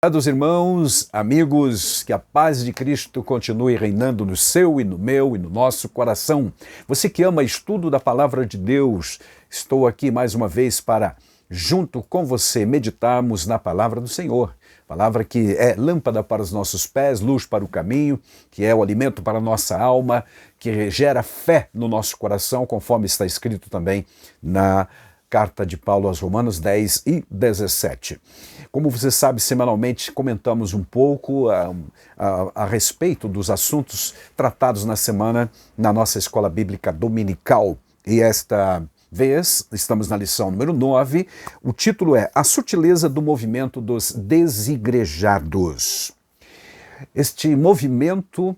Amados irmãos, amigos, que a paz de Cristo continue reinando no seu e no meu e no nosso coração. Você que ama estudo da palavra de Deus, estou aqui mais uma vez para, junto com você, meditarmos na palavra do Senhor. Palavra que é lâmpada para os nossos pés, luz para o caminho, que é o alimento para a nossa alma, que gera fé no nosso coração, conforme está escrito também na Carta de Paulo aos Romanos 10 e 17. Como você sabe, semanalmente comentamos um pouco a respeito dos assuntos tratados na semana na nossa escola bíblica dominical. E esta vez, estamos na lição número 9, o título é A Sutileza do Movimento dos Desigrejados. Este movimento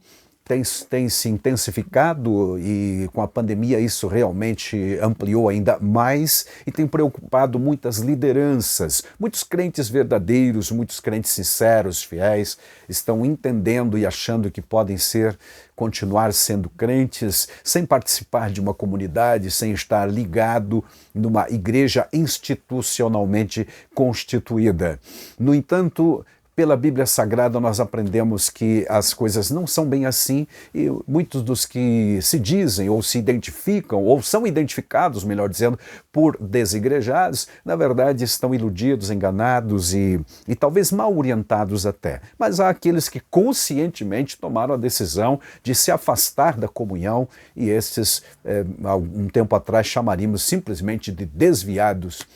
tem se intensificado e com a pandemia isso realmente ampliou ainda mais e tem preocupado muitas lideranças. Muitos crentes verdadeiros, muitos crentes sinceros, fiéis, estão entendendo e achando que podem continuar sendo crentes sem participar de uma comunidade, sem estar ligado numa igreja institucionalmente constituída. No entanto, pela Bíblia Sagrada nós aprendemos que as coisas não são bem assim e muitos dos que se dizem ou se identificam ou são identificados, melhor dizendo, por desigrejados, na verdade estão iludidos, enganados e talvez mal orientados até. Mas há aqueles que conscientemente tomaram a decisão de se afastar da comunhão e esses, há um tempo atrás, chamaríamos simplesmente de desviados,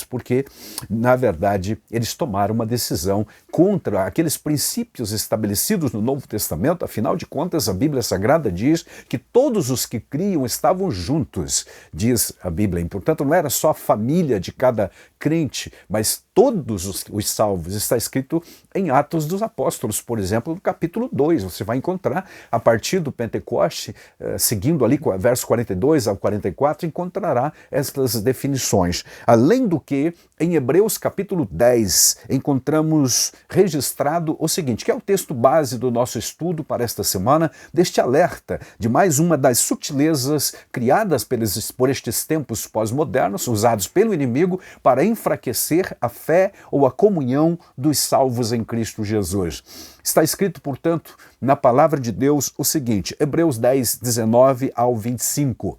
porque, na verdade, eles tomaram uma decisão contra aqueles princípios estabelecidos no Novo Testamento. Afinal de contas, a Bíblia Sagrada diz que todos os que criam estavam juntos, diz a Bíblia. E, portanto, não era só a família de cada crente, mas todos os salvos. Está escrito em Atos dos Apóstolos, por exemplo, no capítulo 2. Você vai encontrar, a partir do Pentecoste, seguindo ali, verso 42 ao 44, encontrará estas definições. Além do que, em Hebreus capítulo 10, encontramos registrado o seguinte, que é o texto base do nosso estudo para esta semana, deste alerta de mais uma das sutilezas criadas por estes tempos pós-modernos, usados pelo inimigo para enfraquecer a fé ou a comunhão dos salvos em Cristo Jesus. Está escrito, portanto, na palavra de Deus o seguinte, Hebreus 10, 19 ao 25.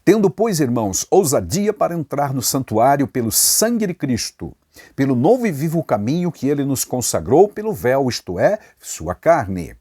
Tendo, pois, irmãos, ousadia para entrar no santuário pelo sangue de Cristo, pelo novo e vivo caminho que ele nos consagrou pelo véu, isto é, sua carne.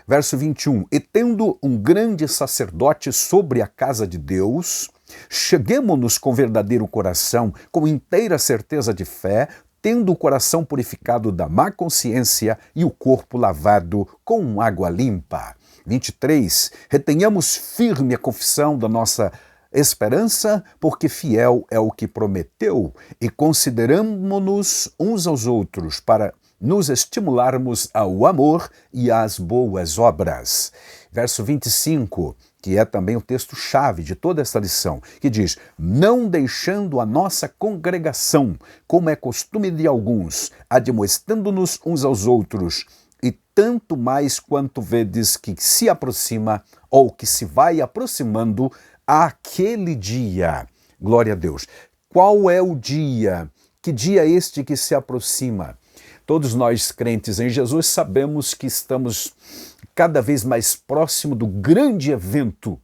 Verso 21, e tendo um grande sacerdote sobre a casa de Deus, cheguemo-nos com verdadeiro coração, com inteira certeza de fé, tendo o coração purificado da má consciência e o corpo lavado com água limpa. 23. Retenhamos firme a confissão da nossa esperança, porque fiel é o que prometeu, e consideramo-nos uns aos outros para nos estimularmos ao amor e às boas obras. Verso 25, que é também o texto-chave de toda esta lição, que diz, não deixando a nossa congregação, como é costume de alguns, admoestando-nos uns aos outros, e tanto mais quanto vedes que se aproxima ou que se vai aproximando aquele dia. Glória a Deus. Qual é o dia? Que dia é este que se aproxima? Todos nós crentes em Jesus sabemos que estamos cada vez mais próximo do grande evento.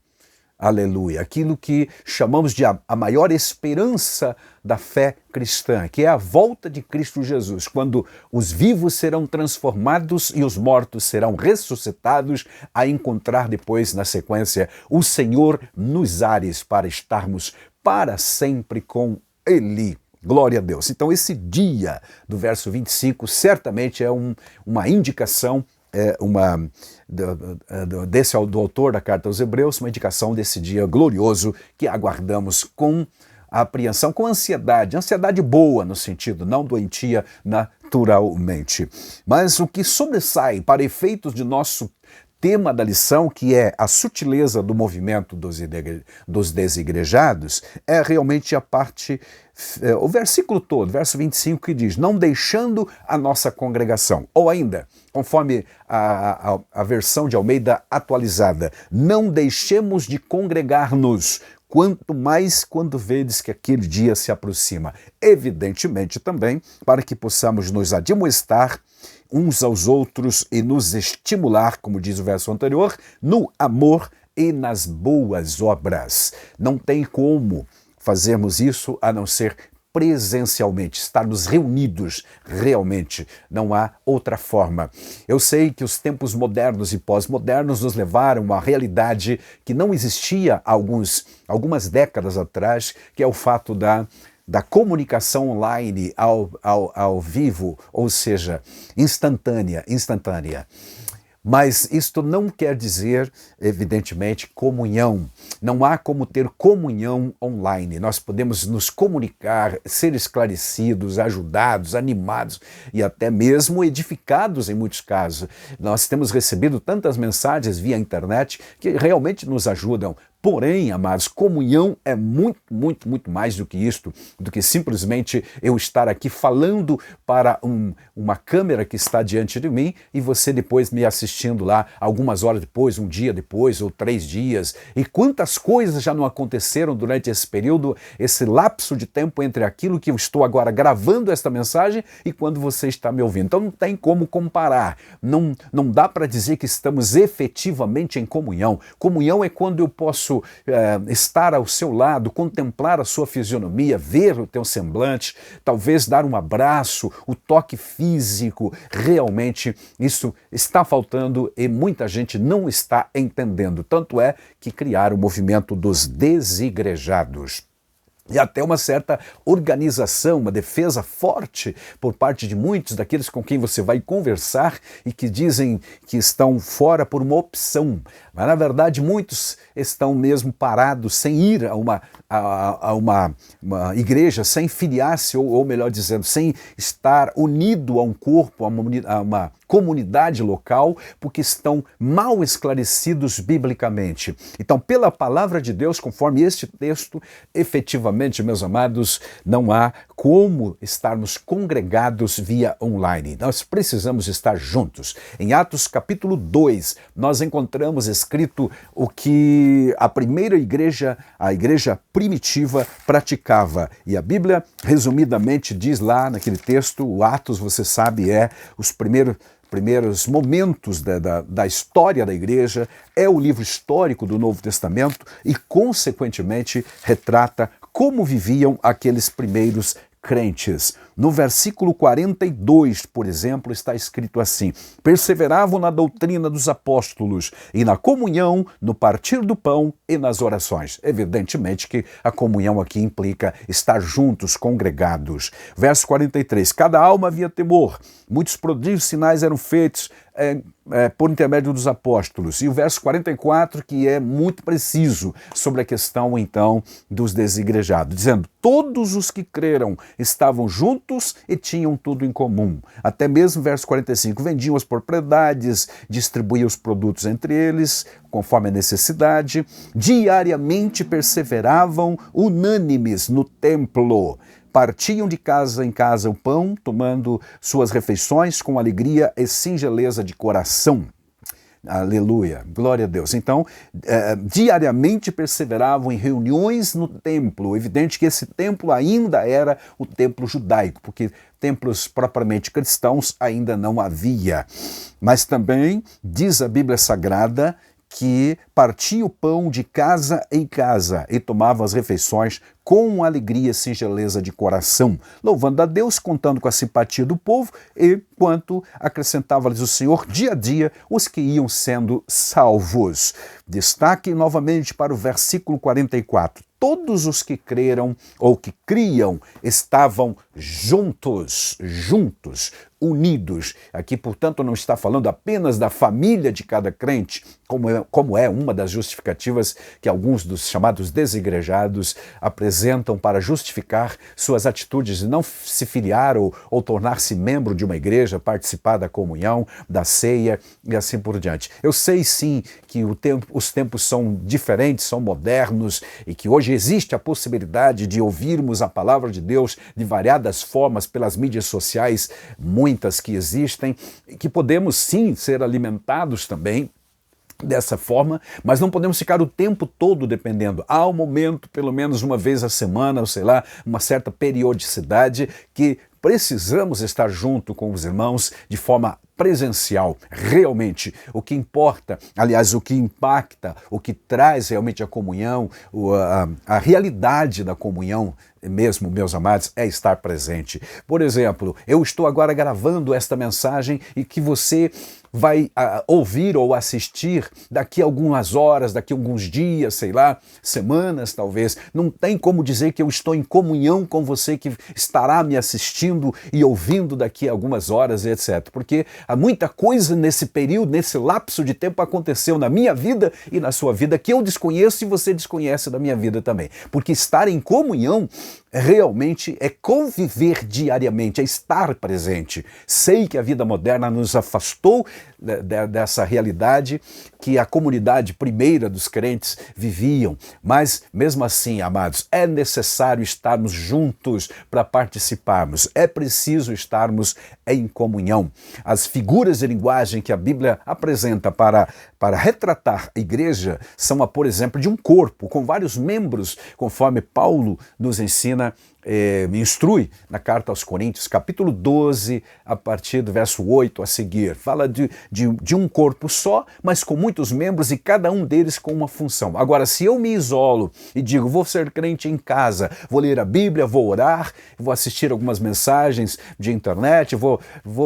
Aleluia! Aquilo que chamamos de a maior esperança da fé cristã, que é a volta de Cristo Jesus, quando os vivos serão transformados e os mortos serão ressuscitados, a encontrar depois, na sequência, o Senhor nos ares para estarmos para sempre com Ele. Glória a Deus! Então esse dia do verso 25 certamente é uma indicação do autor da carta aos Hebreus, uma indicação desse dia glorioso que aguardamos com apreensão, com ansiedade boa no sentido, não doentia naturalmente. Mas o que sobressai para efeitos de nosso tema da lição, que é a sutileza do movimento dos desigrejados, é realmente a parte, o versículo todo, verso 25, que diz, não deixando a nossa congregação, ou ainda, conforme a versão de Almeida atualizada, não deixemos de congregar-nos, quanto mais quando vedes que aquele dia se aproxima. Evidentemente também, para que possamos nos admoestar uns aos outros e nos estimular, como diz o verso anterior, no amor e nas boas obras. Não tem como fazermos isso a não ser presencialmente, estarmos reunidos realmente, não há outra forma. Eu sei que os tempos modernos e pós-modernos nos levaram a uma realidade que não existia há algumas décadas atrás, que é o fato da comunicação online ao vivo, ou seja, instantânea. Mas isto não quer dizer, evidentemente, comunhão. Não há como ter comunhão online. Nós podemos nos comunicar, ser esclarecidos, ajudados, animados e até mesmo edificados em muitos casos. Nós temos recebido tantas mensagens via internet que realmente nos ajudam. Porém, amados, comunhão é muito, muito, muito mais do que isto, do que simplesmente eu estar aqui falando para uma câmera que está diante de mim e você depois me assistindo lá algumas horas depois, um dia depois ou 3 dias. E quantas coisas já não aconteceram durante esse período, esse lapso de tempo entre aquilo que eu estou agora gravando esta mensagem e quando você está me ouvindo. Então não tem como comparar, não dá para dizer que estamos efetivamente em comunhão. Comunhão é quando eu posso estar ao seu lado, contemplar a sua fisionomia, ver o teu semblante, talvez dar um abraço, o toque físico. Realmente isso está faltando e muita gente não está entendendo. Tanto é que criaram o movimento dos desigrejados. E até uma certa organização, uma defesa forte por parte de muitos daqueles com quem você vai conversar e que dizem que estão fora por uma opção. Mas, na verdade, muitos estão mesmo parados, sem ir a uma igreja, sem filiar-se, ou melhor dizendo, sem estar unido a um corpo, a uma comunidade local, porque estão mal esclarecidos biblicamente. Então, pela palavra de Deus, conforme este texto, efetivamente, meus amados, não há como estarmos congregados via online. Nós precisamos estar juntos. Em Atos capítulo 2, nós encontramos escrito o que a primeira igreja, a igreja primitiva, praticava. E a Bíblia, resumidamente, diz lá naquele texto, o Atos, você sabe, é os primeiros momentos da história da igreja, é o livro histórico do Novo Testamento e, consequentemente, retrata como viviam aqueles primeiros crentes. No versículo 42, por exemplo, está escrito assim: perseveravam na doutrina dos apóstolos e na comunhão, no partir do pão e nas orações. Evidentemente que a comunhão aqui implica estar juntos, congregados. Verso 43, cada alma havia temor, muitos prodígios e sinais eram feitos por intermédio dos apóstolos. E o verso 44, que é muito preciso sobre a questão, então, dos desigrejados, dizendo, todos os que creram estavam juntos e tinham tudo em comum. Até mesmo, verso 45, vendiam as propriedades, distribuíam os produtos entre eles, conforme a necessidade, diariamente perseveravam unânimes no templo, partiam de casa em casa o pão, tomando suas refeições com alegria e singeleza de coração. Aleluia, glória a Deus. Então, diariamente perseveravam em reuniões no templo. Evidente que esse templo ainda era o templo judaico, porque templos propriamente cristãos ainda não havia. Mas também diz a Bíblia Sagrada que partia o pão de casa em casa e tomava as refeições com alegria e singeleza de coração, louvando a Deus, contando com a simpatia do povo, e quanto acrescentava-lhes o Senhor dia a dia os que iam sendo salvos. Destaque novamente para o versículo 44. Todos os que creram ou que criam estavam juntos, unidos. Aqui, portanto, não está falando apenas da família de cada crente, como é uma das justificativas que alguns dos chamados desigrejados apresentam para justificar suas atitudes de não se filiar ou tornar-se membro de uma igreja, participar da comunhão, da ceia e assim por diante. Eu sei sim que os tempos são diferentes, são modernos e que hoje existe a possibilidade de ouvirmos a palavra de Deus de variadas formas pelas mídias sociais, muitas que existem, e que podemos sim ser alimentados também dessa forma, mas não podemos ficar o tempo todo dependendo. Há um momento, pelo menos uma vez a semana, ou sei lá, uma certa periodicidade que precisamos estar junto com os irmãos de forma presencial, realmente. O que importa, aliás, o que impacta, o que traz realmente a comunhão, a realidade da comunhão mesmo, meus amados, é estar presente. Por exemplo, eu estou agora gravando esta mensagem e que você vai ouvir ou assistir daqui a algumas horas, daqui a alguns dias, sei lá, semanas talvez. Não tem como dizer que eu estou em comunhão com você que estará me assistindo e ouvindo daqui a algumas horas, etc. Porque há muita coisa nesse período, nesse lapso de tempo aconteceu na minha vida e na sua vida que eu desconheço e você desconhece da minha vida também. Porque estar em comunhão realmente é conviver diariamente, é estar presente. Sei que a vida moderna nos afastou dessa realidade que a comunidade primeira dos crentes viviam, mas mesmo assim, amados, é necessário estarmos juntos para participarmos, é preciso estarmos em comunhão. As figuras de linguagem que a Bíblia apresenta para retratar a igreja são, por exemplo, de um corpo com vários membros, conforme Paulo nos ensina, me instrui na carta aos Coríntios, capítulo 12, a partir do verso 8 a seguir. Fala de um corpo só, mas com muitos membros e cada um deles com uma função. Agora, se eu me isolo e digo, vou ser crente em casa, vou ler a Bíblia, vou orar, vou assistir algumas mensagens de internet, vou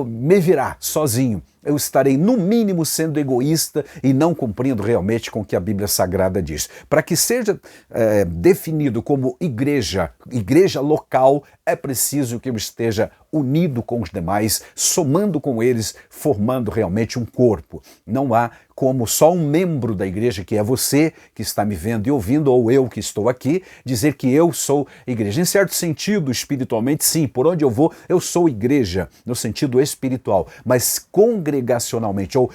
me virar sozinho, eu estarei no mínimo sendo egoísta e não cumprindo realmente com o que a Bíblia Sagrada diz. Para que seja definido como igreja local, é preciso que eu esteja unido com os demais, somando com eles, formando realmente um corpo. Não há como só um membro da igreja, que é você que está me vendo e ouvindo, ou eu que estou aqui, dizer que eu sou igreja. Em certo sentido, espiritualmente, sim, por onde eu vou, eu sou igreja, no sentido espiritual, mas congregacionalmente, ou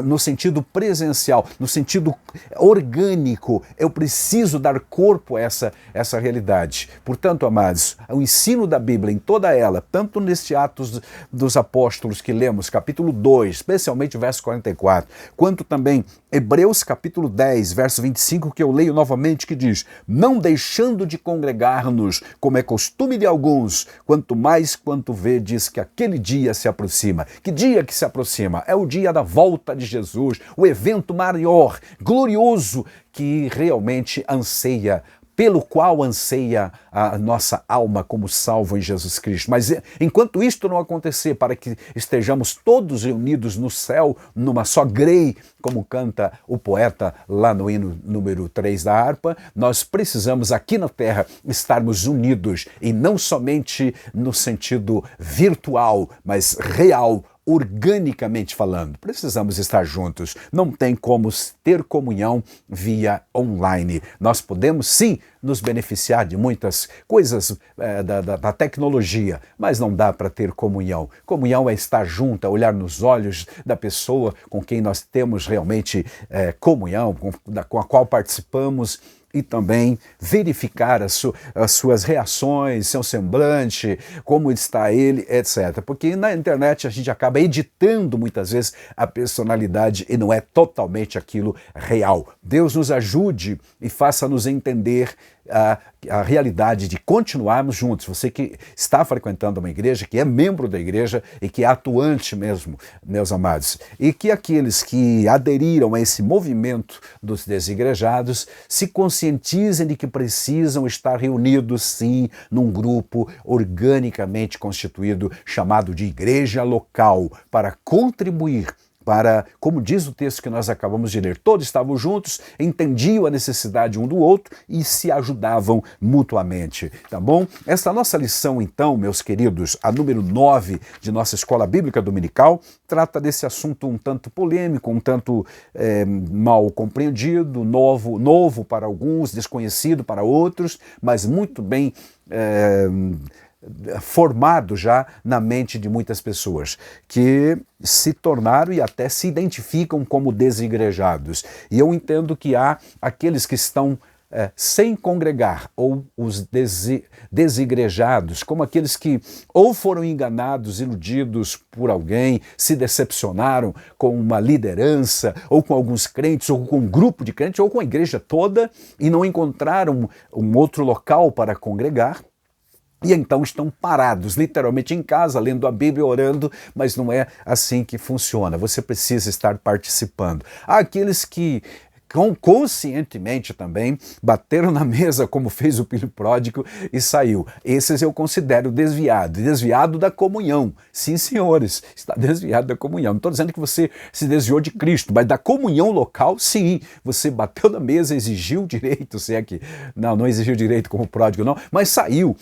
no sentido presencial, no sentido orgânico, eu preciso dar corpo a essa realidade. Portanto, amados, o ensino da Bíblia em toda ela, tanto neste Atos dos Apóstolos que lemos, capítulo 2, especialmente o verso 44, quanto também Hebreus capítulo 10, verso 25, que eu leio novamente, que diz: não deixando de congregar-nos, como é costume de alguns, quanto mais quanto vedes que aquele dia se aproxima. Que dia que se aproxima? É o dia da volta de Jesus, o evento maior, glorioso, que realmente anseia, pelo qual anseia a nossa alma como salvo em Jesus Cristo. Mas enquanto isto não acontecer, para que estejamos todos reunidos no céu, numa só grei, como canta o poeta lá no hino número 3 da harpa, nós precisamos aqui na terra estarmos unidos, e não somente no sentido virtual, mas real, organicamente falando. Precisamos estar juntos. Não tem como ter comunhão via online. Nós podemos, sim, nos beneficiar de muitas coisas da tecnologia, mas não dá para ter comunhão. Comunhão é estar junto, é olhar nos olhos da pessoa com quem nós temos realmente comunhão, com a qual participamos, e também verificar as suas reações, seu semblante, como está ele, etc. Porque na internet a gente acaba editando muitas vezes a personalidade e não é totalmente aquilo real. Deus nos ajude e faça-nos entender a realidade de continuarmos juntos. Você que está frequentando uma igreja, que é membro da igreja e que é atuante mesmo, meus amados, e que aqueles que aderiram a esse movimento dos desigrejados se conscientizem de que precisam estar reunidos, sim, num grupo organicamente constituído, chamado de igreja local, para contribuir para, como diz o texto que nós acabamos de ler, todos estavam juntos, entendiam a necessidade um do outro e se ajudavam mutuamente, tá bom? Essa nossa lição, então, meus queridos, a número 9 de nossa Escola Bíblica Dominical, trata desse assunto um tanto polêmico, um tanto mal compreendido, novo para alguns, desconhecido para outros, mas muito bem formado já na mente de muitas pessoas, que se tornaram e até se identificam como desigrejados. E eu entendo que há aqueles que estão sem congregar, ou os desigrejados, como aqueles que ou foram enganados, iludidos por alguém, se decepcionaram com uma liderança, ou com alguns crentes, ou com um grupo de crentes, ou com a igreja toda, e não encontraram um outro local para congregar. E então estão parados, literalmente em casa, lendo a Bíblia, orando, mas não é assim que funciona. Você precisa estar participando. Há aqueles que conscientemente também bateram na mesa, como fez o filho pródigo, e saiu. Esses eu considero desviado da comunhão. Sim, senhores, está desviado da comunhão. Não estou dizendo que você se desviou de Cristo, mas da comunhão local, sim. Você bateu na mesa, exigiu direito, se é que... Não exigiu direito como pródigo, não, mas saiu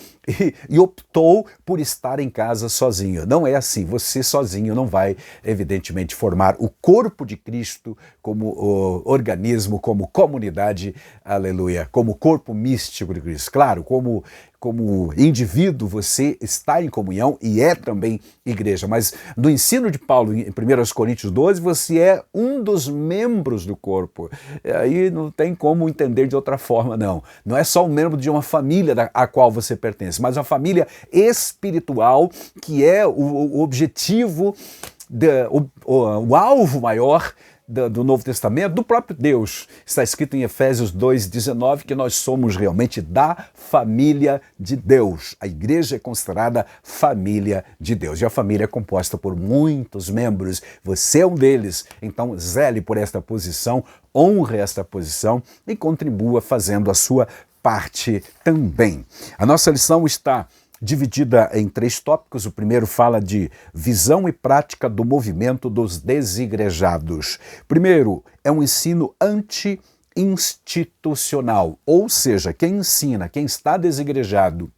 e optou por estar em casa sozinho. Não é assim. Você sozinho não vai, evidentemente, formar o corpo de Cristo como organismo, como comunidade, aleluia, como corpo místico de Cristo. Claro, como indivíduo você está em comunhão e é também igreja, mas no ensino de Paulo em 1 Coríntios 12, você é um dos membros do corpo. Aí não tem como entender de outra forma, não. Não é só um membro de uma família a qual você pertence, mas uma família espiritual que é o objetivo, o alvo maior do Novo Testamento, do próprio Deus. Está escrito em Efésios 2,19 que nós somos realmente da família de Deus. A igreja é considerada família de Deus. E a família é composta por muitos membros. Você é um deles. Então, zele por esta posição, honre esta posição e contribua fazendo a sua parte também. A nossa lição está dividida em 3 tópicos. O primeiro fala de visão e prática do movimento dos desigrejados. Primeiro, é um ensino anti-institucional, ou seja, quem ensina, quem está desigrejado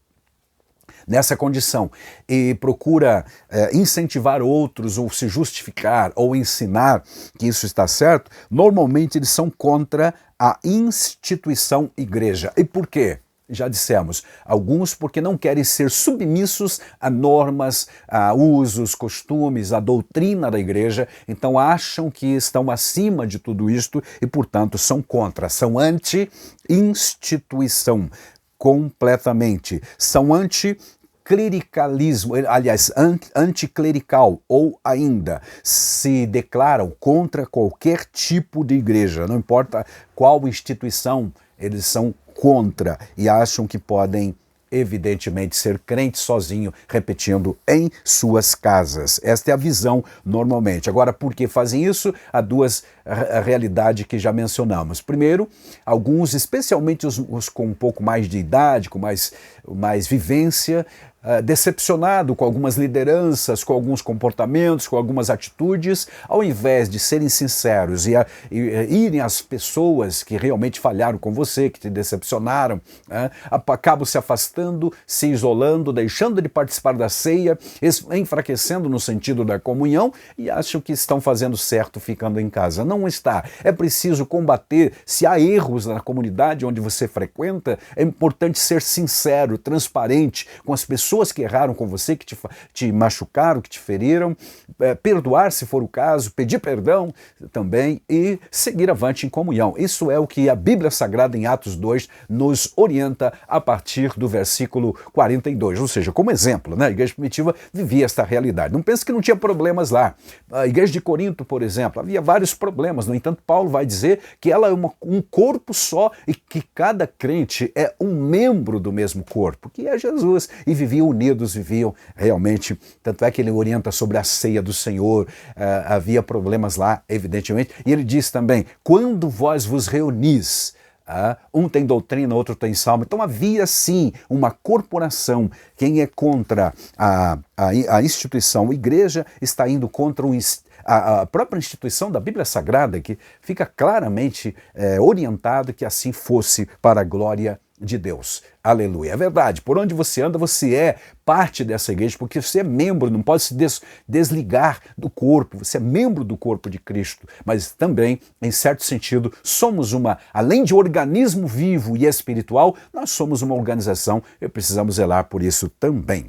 nessa condição e procura incentivar outros ou se justificar ou ensinar que isso está certo, normalmente eles são contra a instituição igreja. E por quê? Já dissemos, alguns porque não querem ser submissos a normas, a usos, costumes, a doutrina da igreja, então acham que estão acima de tudo isto e, portanto, são contra, são anti-instituição completamente, são anticlericalismo, aliás, anticlerical, ou ainda se declaram contra qualquer tipo de igreja, não importa qual instituição, eles são contra e acham que podem, evidentemente, ser crentes sozinho, repetindo, em suas casas. Esta é a visão normalmente. Agora, por que fazem isso? Há duas realidades que já mencionamos. Primeiro, alguns, especialmente os com um pouco mais de idade, com mais vivência, decepcionado com algumas lideranças, com alguns comportamentos, com algumas atitudes, ao invés de serem sinceros e irem às pessoas que realmente falharam com você, que te decepcionaram, acabam se afastando, se isolando, deixando de participar da ceia, enfraquecendo no sentido da comunhão e acham que estão fazendo certo ficando em casa. Não está. É preciso combater. Se há erros na comunidade onde você frequenta, é importante ser sincero, transparente com as pessoas que erraram com você, que te machucaram, que te feriram, perdoar se for o caso, pedir perdão também e seguir avante em comunhão. Isso é o que a Bíblia Sagrada em Atos 2 nos orienta a partir do versículo 42, ou seja, como exemplo, né? A igreja primitiva vivia esta realidade. Não pense que não tinha problemas lá. A igreja de Corinto, por exemplo, havia vários problemas, no entanto, Paulo vai dizer que ela é um corpo só e que cada crente é um membro do mesmo corpo, que é Jesus, e viviam unidos, viviam realmente, tanto é que ele orienta sobre a ceia do Senhor, havia problemas lá, evidentemente, e ele diz também, quando vós vos reunis, um tem doutrina, outro tem salmo, então havia sim uma corporação. Quem é contra a instituição, a igreja está indo contra a própria instituição da Bíblia Sagrada, que fica claramente orientado que assim fosse para a glória de Deus. Aleluia. É verdade. Por onde você anda, você é parte dessa igreja, porque você é membro, não pode se desligar do corpo. Você é membro do corpo de Cristo. Mas também, em certo sentido, somos além de organismo vivo e espiritual, nós somos uma organização e precisamos zelar por isso também.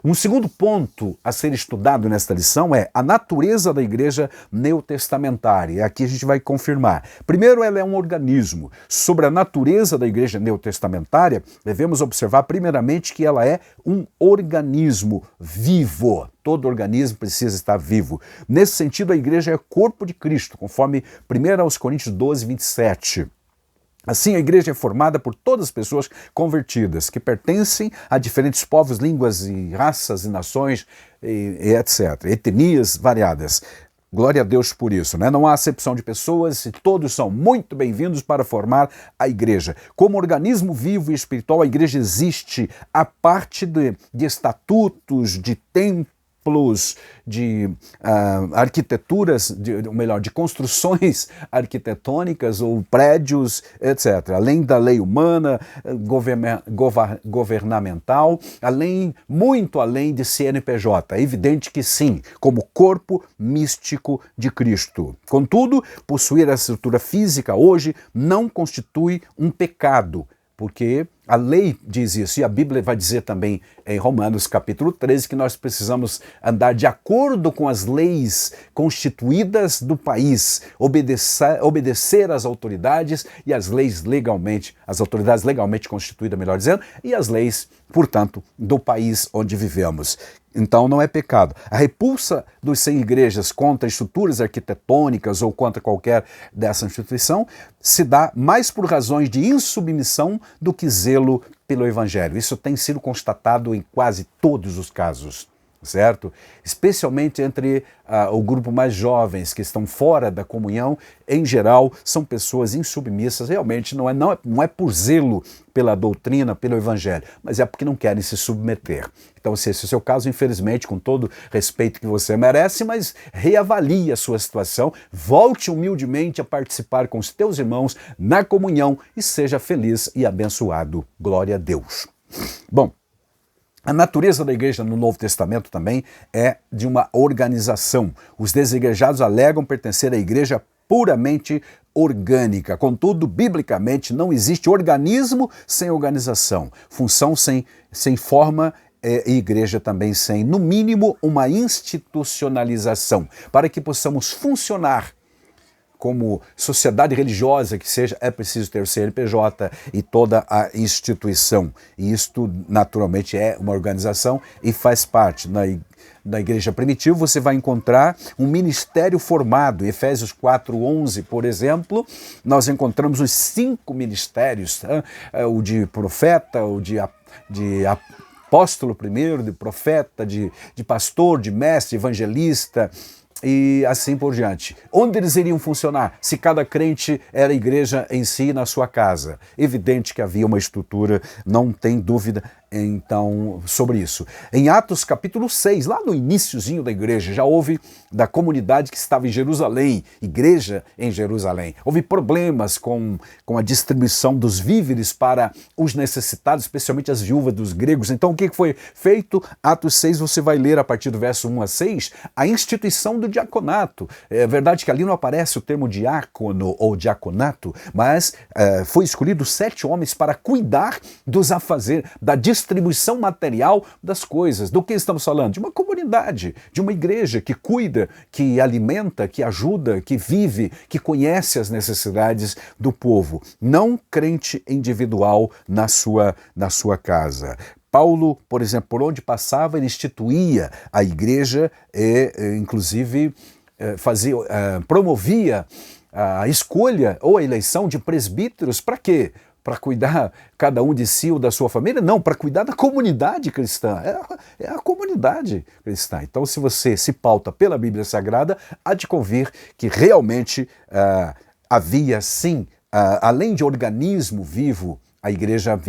Um segundo ponto a ser estudado nesta lição é a natureza da igreja neotestamentária. E aqui a gente vai confirmar. Primeiro, ela é um organismo. Sobre a natureza da igreja neotestamentária, devemos observar primeiramente que ela é um organismo vivo. Todo organismo precisa estar vivo. Nesse sentido, a igreja é corpo de Cristo, conforme 1 Coríntios 12, 27. Assim, a igreja é formada por todas as pessoas convertidas, que pertencem a diferentes povos, línguas e raças e nações, e etc. Etnias variadas. Glória a Deus por isso, né? Não há acepção de pessoas e todos são muito bem-vindos para formar a igreja. Como organismo vivo e espiritual, a igreja existe a parte de estatutos, de templos, de arquiteturas, de construções arquitetônicas ou prédios, etc. Além da lei humana, governamental, muito além de CNPJ. É evidente que sim, como corpo místico de Cristo. Contudo, possuir a estrutura física hoje não constitui um pecado, porque a lei diz isso, e a Bíblia vai dizer também em Romanos capítulo 13 que nós precisamos andar de acordo com as leis constituídas do país, obedecer às autoridades e às as autoridades legalmente constituídas, melhor dizendo, e as leis, portanto, do país onde vivemos. Então não é pecado. A repulsa dos sem igrejas contra estruturas arquitetônicas ou contra qualquer dessa instituição se dá mais por razões de insubmissão do que zelo pelo Evangelho. Isso tem sido constatado em quase todos os casos, certo? Especialmente entre o grupo mais jovens que estão fora da comunhão, em geral, são pessoas insubmissas. Realmente não é por zelo pela doutrina, pelo Evangelho, mas é porque não querem se submeter. Então, se esse é o seu caso, infelizmente, com todo respeito que você merece, mas reavalie a sua situação, volte humildemente a participar com os teus irmãos na comunhão e seja feliz e abençoado. Glória a Deus. Bom, a natureza da igreja no Novo Testamento também é de uma organização. Os desigrejados alegam pertencer à igreja puramente orgânica. Contudo, biblicamente, não existe organismo sem organização, função sem forma e igreja também sem, no mínimo, uma institucionalização. Para que possamos funcionar como sociedade religiosa que seja, é preciso ter o CNPJ e toda a instituição. E isto, naturalmente, é uma organização e faz parte. Na igreja primitiva, você vai encontrar um ministério formado. Em Efésios 4:11, por exemplo, nós encontramos os 5 ministérios, o de profeta, o de apóstolo primeiro, de profeta, de pastor, de mestre, evangelista, e assim por diante. Onde eles iriam funcionar se cada crente era a igreja em si na sua casa? Evidente que havia uma estrutura, não tem dúvida então sobre isso. Em Atos capítulo 6, lá no iniciozinho da igreja, já houve da comunidade que estava em Jerusalém, igreja em Jerusalém. Houve problemas com a distribuição dos víveres para os necessitados, especialmente as viúvas dos gregos. Então o que foi feito? Atos 6, você vai ler a partir do verso 1 a 6, a instituição do diaconato. É verdade que ali não aparece o termo diácono ou diaconato, mas foi escolhido 7 homens para cuidar dos afazeres, da distribuição material das coisas. Do que estamos falando? De uma comunidade, de uma igreja que cuida, que alimenta, que ajuda, que vive, que conhece as necessidades do povo. Não crente individual na sua casa. Paulo, por exemplo, por onde passava, ele instituía a igreja e, inclusive, promovia a escolha ou a eleição de presbíteros. Para quê? Para cuidar cada um de si ou da sua família? Não, para cuidar da comunidade cristã. É a comunidade cristã. Então, se você se pauta pela Bíblia Sagrada, há de convir que realmente havia, sim, além de organismo vivo, a igreja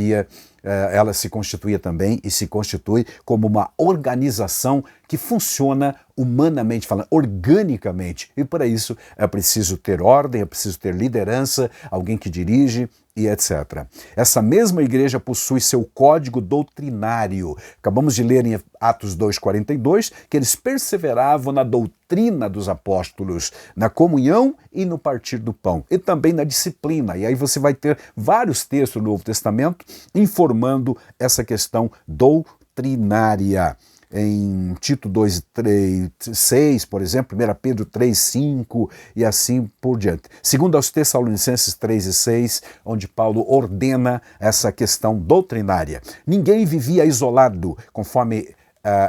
ela se constituía também e se constitui como uma organização que funciona humanamente falando, organicamente. E para isso é preciso ter ordem, é preciso ter liderança, alguém que dirige e etc. Essa mesma igreja possui seu código doutrinário. Acabamos de ler em Atos 2,42 que eles perseveravam na doutrina dos apóstolos, na comunhão e no partir do pão, e também na disciplina. E aí você vai ter vários textos do Novo Testamento informando essa questão doutrinária. Em Tito 2:6, por exemplo, 1 Pedro 3:5 e assim por diante. Segundo aos Tessalonicenses 3:6, onde Paulo ordena essa questão doutrinária. Ninguém vivia isolado, conforme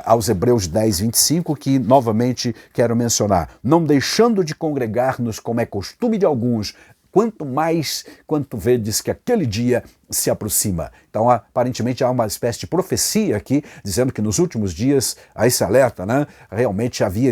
aos Hebreus 10:25, que novamente quero mencionar. Não deixando de congregar-nos, como é costume de alguns, quanto vedes que aquele dia se aproxima. Então, aparentemente, há uma espécie de profecia aqui, dizendo que nos últimos dias, há esse alerta, né? Realmente havia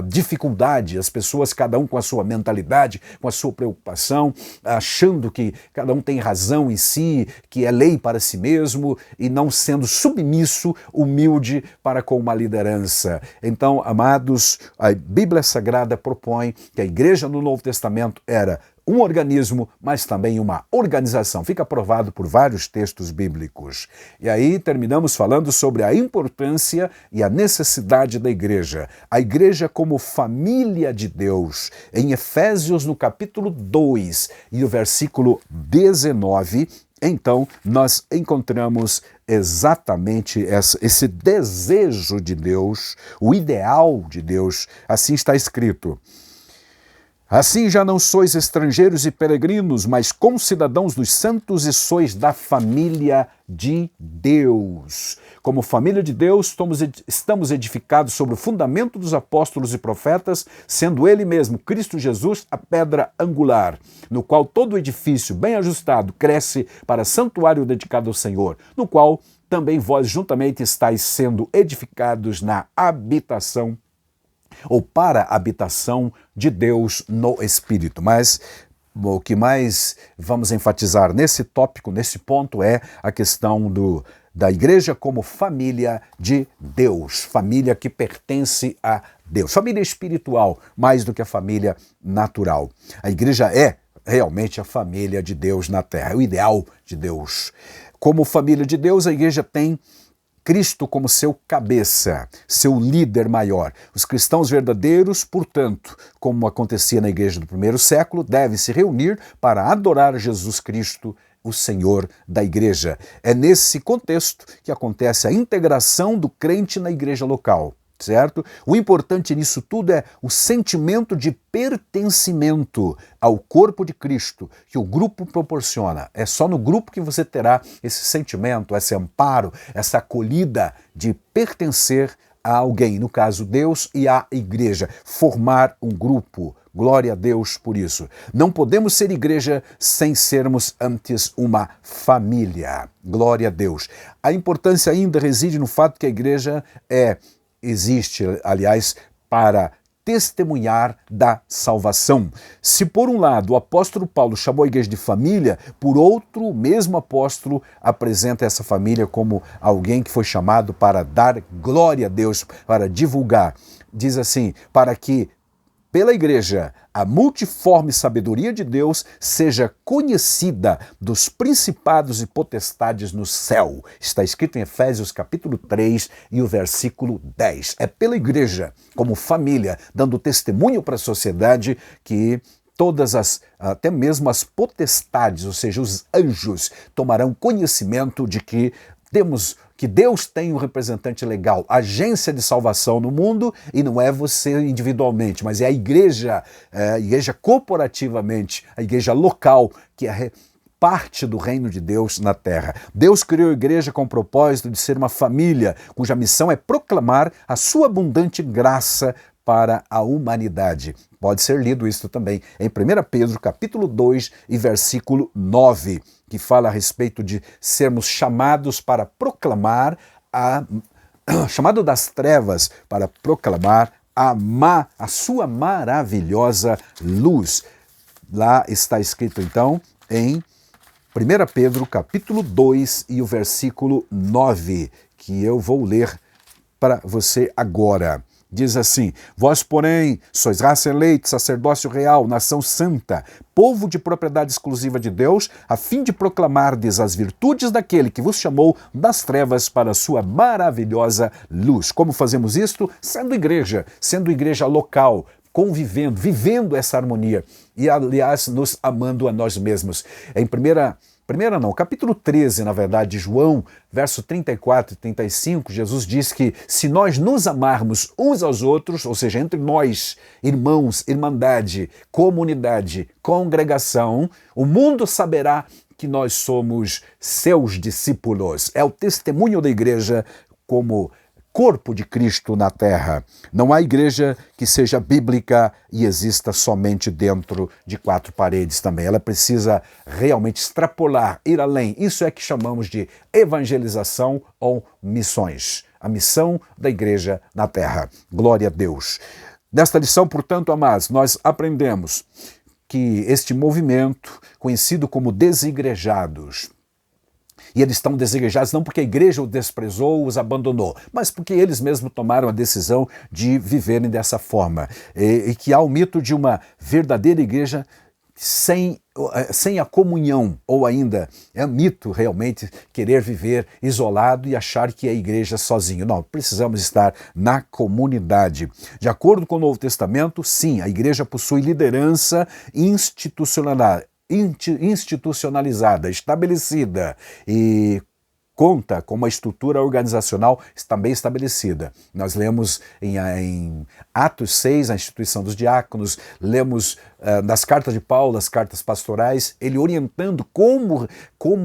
dificuldade, as pessoas, cada um com a sua mentalidade, com a sua preocupação, achando que cada um tem razão em si, que é lei para si mesmo, e não sendo submisso, humilde para com uma liderança. Então, amados, a Bíblia Sagrada propõe que a igreja no Novo Testamento era um organismo, mas também uma organização. Fica provado por vários textos bíblicos. E aí terminamos falando sobre a importância e a necessidade da igreja. A igreja como família de Deus. Em Efésios, no capítulo 2 e o versículo 19, então nós encontramos exatamente esse desejo de Deus, o ideal de Deus. Assim está escrito: assim já não sois estrangeiros e peregrinos, mas concidadãos dos santos e sois da família de Deus. Como família de Deus, estamos edificados sobre o fundamento dos apóstolos e profetas, sendo Ele mesmo, Cristo Jesus, a pedra angular, no qual todo o edifício bem ajustado cresce para santuário dedicado ao Senhor, no qual também vós juntamente estáis sendo edificados na habitação ou para a habitação de Deus no Espírito. Mas o que mais vamos enfatizar nesse tópico, nesse ponto, é a questão da igreja como família de Deus, família que pertence a Deus, família espiritual, mais do que a família natural. A igreja é realmente a família de Deus na terra, é o ideal de Deus. Como família de Deus, a igreja tem Cristo como seu cabeça, seu líder maior. Os cristãos verdadeiros, portanto, como acontecia na igreja do primeiro século, devem se reunir para adorar Jesus Cristo, o Senhor da igreja. É nesse contexto que acontece a integração do crente na igreja local, certo? O importante nisso tudo é o sentimento de pertencimento ao corpo de Cristo que o grupo proporciona. É só no grupo que você terá esse sentimento, esse amparo, essa acolhida de pertencer a alguém, no caso Deus e a igreja, formar um grupo. Glória a Deus por isso. Não podemos ser igreja sem sermos antes uma família. Glória a Deus. A importância ainda reside no fato que a igreja existe, aliás, para testemunhar da salvação. Se por um lado o apóstolo Paulo chamou a igreja de família, por outro, o mesmo apóstolo apresenta essa família como alguém que foi chamado para dar glória a Deus, para divulgar. Diz assim, para que pela igreja a multiforme sabedoria de Deus seja conhecida dos principados e potestades no céu. Está escrito em Efésios capítulo 3 e o versículo 10. É pela igreja, como família, dando testemunho para a sociedade que até mesmo as potestades, ou seja, os anjos, tomarão conhecimento de que Deus tem um representante legal, agência de salvação no mundo, e não é você individualmente, mas é a igreja corporativamente, a igreja local, que é parte do reino de Deus na terra. Deus criou a igreja com o propósito de ser uma família, cuja missão é proclamar a sua abundante graça para a humanidade. Pode ser lido isso também em 1 Pedro, capítulo 2 e versículo 9, que fala a respeito de sermos chamados para proclamar chamado das trevas para proclamar a sua maravilhosa luz. Lá está escrito então em 1 Pedro, capítulo 2 e o versículo 9, que eu vou ler para você agora. diz assim: vós, porém, sois raça eleita, sacerdócio real, nação santa, povo de propriedade exclusiva de Deus, a fim de proclamardes as virtudes daquele que vos chamou das trevas para a sua maravilhosa luz. Como fazemos isto? Sendo igreja local, convivendo, vivendo essa harmonia e, aliás, nos amando a nós mesmos. Capítulo 13, na verdade, de João, verso 34 e 35, Jesus diz que se nós nos amarmos uns aos outros, ou seja, entre nós, irmãos, irmandade, comunidade, congregação, o mundo saberá que nós somos seus discípulos. É o testemunho da igreja como corpo de Cristo na terra. Não há igreja que seja bíblica e exista somente dentro de quatro paredes também. Ela precisa realmente extrapolar, ir além. Isso é que chamamos de evangelização ou missões. A missão da igreja na terra. Glória a Deus. Nesta lição, portanto, amados, nós aprendemos que este movimento, conhecido como desigrejados, e eles estão desigrejados não porque a igreja os desprezou, os abandonou, mas porque eles mesmos tomaram a decisão de viverem dessa forma. E que há o mito de uma verdadeira igreja sem a comunhão, ou ainda é mito realmente querer viver isolado e achar que é igreja sozinho. Não, precisamos estar na comunidade. De acordo com o Novo Testamento, sim, a igreja possui liderança institucionalizada, estabelecida e conta com uma estrutura organizacional também estabelecida. Nós lemos em Atos 6, a instituição dos diáconos, lemos nas cartas de Paulo, as cartas pastorais, ele orientando como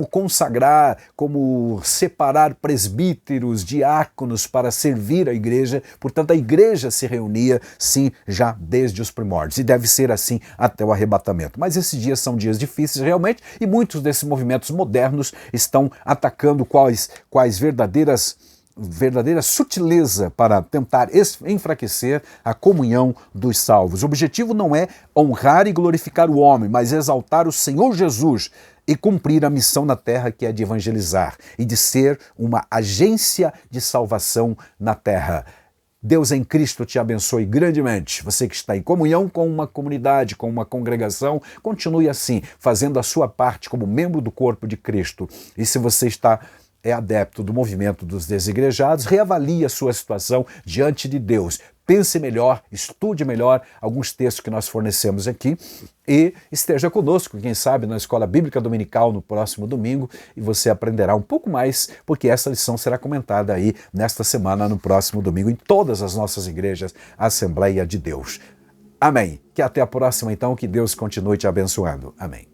consagrar, como separar presbíteros, diáconos para servir a igreja. Portanto, a igreja se reunia, sim, já desde os primórdios, e deve ser assim até o arrebatamento. Mas esses dias são dias difíceis realmente, e muitos desses movimentos modernos estão atacando quais verdadeira sutileza para tentar enfraquecer a comunhão dos salvos. O objetivo não é honrar e glorificar o homem, mas exaltar o Senhor Jesus e cumprir a missão na terra, que é de evangelizar e de ser uma agência de salvação na terra. Deus em Cristo te abençoe grandemente. Você que está em comunhão com uma comunidade, com uma congregação, continue assim, fazendo a sua parte como membro do corpo de Cristo. E se você é adepto do movimento dos desigrejados, reavalie a sua situação diante de Deus. Pense melhor, estude melhor alguns textos que nós fornecemos aqui e esteja conosco, quem sabe, na Escola Bíblica Dominical no próximo domingo, e você aprenderá um pouco mais, porque essa lição será comentada aí nesta semana, no próximo domingo, em todas as nossas igrejas, Assembleia de Deus. Amém. Que até a próxima, então, que Deus continue te abençoando. Amém.